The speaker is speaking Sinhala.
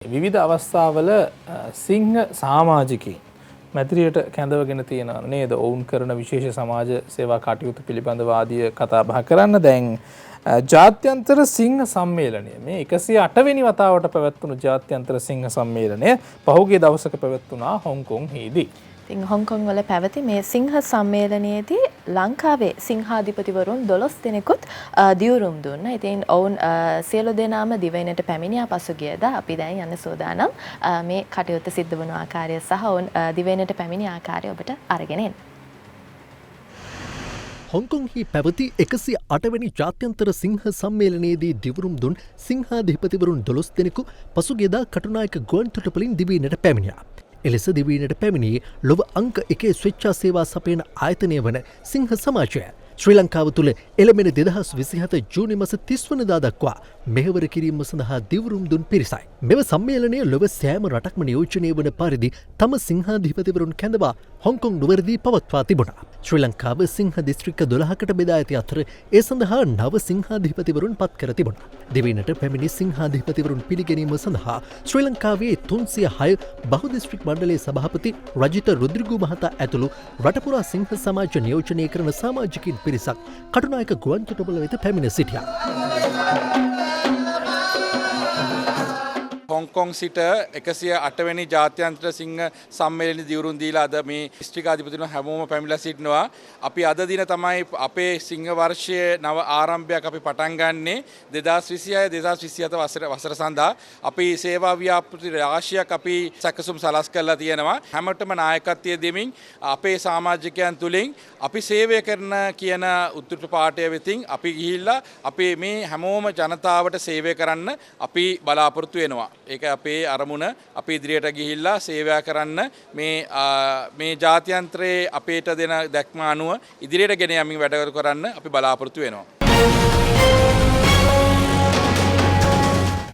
විවිධ අවස්ථාවල සිංහ සමාජිකයින් මැදිරියට කැඳවගෙන තියෙනවා නේද? ඔවුන් කරන විශේෂ සමාජ සේවා කටයුතු පිළිබඳව ආදී කතා බහ කරන්න දැන් ජාත්‍යන්තර සිංහ සම්මේලනය මේ 108 වෙනි වතාවට පැවැත්වුණු ජාත්‍යන්තර සිංහ සම්මේලනය පහුගිය දවසක පැවැත්වුණා හොංකොංෙහිදී. ඉතින් හොංකොං වල පැවති මේ සිංහ සම්මේලනයේදී ලංකාවේ සිංහාධිපතිවරුන් 12 දෙනෙකුත් දියුරුම් දුන්නා. ඉතින් ඔවුන් සියලු දෙනාම දිවයිනට පැමිණියා පසුගියදා. අපි දැන් යන්න සූදානම් මේ කටයුත්ත සිද්ධ වුණු ආකාරය සහ ඔවුන් දිවයිනට පැමිණි ආකාරය ඔබට අරගෙන එන්න. හොංකොංහි පැවති 108 වෙනි ජාත්‍යන්තර සිංහ සම්මේලනයේදී දිවුරුම් දුන් සිංහාධිපතිවරුන් 12 දෙනෙකු පසුගියදා කටුනායක ගුවන්තොටුපළින් දිවයිනට පැමිණියා. එලෙස දිවයිනට පැමිණි ලොව අංක 1 ස්වේච්ඡා සේවා සපයන ආයතනය වන සිංහ සමාජය ශ්‍රී ලංකාව තුළ එළමෙන 2027 ජූනි මාස 30 වනදා දක්වා මෙහෙවර කිරීම සඳහා දිවුරුම් දුන් පිරිසයි. මෙම සම්මේලනය ලොව සෑම රටක්ම නියෝජනය වන පරිදි තම සිංහාධිපතිවරුන් කැඳවා හොංකොං නුවරදී පවත්වා තිබුණා. ශ්‍රී ලංකාව සිංහ දිස්ත්‍රික්ක 12කට බෙදා ඇති අතර ඒ සඳහා නව සිංහාධිපතිවරුන් පත් කර තිබුණා. දිවයිනට පැමිණි සිංහාධිපතිවරුන් පිළිගැනීම සඳහා ශ්‍රී ලංකාවේ 306 බහු දිස්ත්‍රික් මණ්ඩලයේ සභාපති රජිත රුද්‍රිගු මහතා ඇතුළු රටපුරා සිංහ සමාජ නියෝජනය කරන සමාජිකින් පිරිසක් කටුනායක ගුවන්තොටුපළ වෙත පැමිණ සිටියා. හොංකොං සිට 108 වෙනි ජාත්‍යන්තර සිංහ සම්මේලනයේ දියුරුම් දීලා අද මේ දිස්ත්‍රික්කාධිපතිතුමා හැමෝම පැමිණලා සිටිනවා. අපි අද දින තමයි අපේ සිංහ වර්ෂයේ නව ආරම්භයක් අපි පටන් ගන්නෙ 2026 වසර සඳහා අපි සේවා ව්‍යාපෘති රාශියක් අපි සැකසුම් සලස් කරලා තියෙනවා. හැමතෙම නායකත්වයේ දෙමින් අපේ සමාජිකයන් තුලින් අපි සේවය කරන කියන උද්දෘත පාඨය වෙතින් අපි ගිහිල්ලා අපි මේ හැමෝම ජනතාවට සේවය කරන්න අපි බලාපොරොත්තු වෙනවා. ඒක අපේ අරමුණ. අපි ඉදිරියට ගිහිල්ලා සේවය කරන්න මේ ජාත්‍යන්තරයේ අපේට දෙන දැක්ම අනුව ඉදිරියට ගෙන යමින් වැඩ කරන්න අපි බලාපොරොත්තු වෙනවා.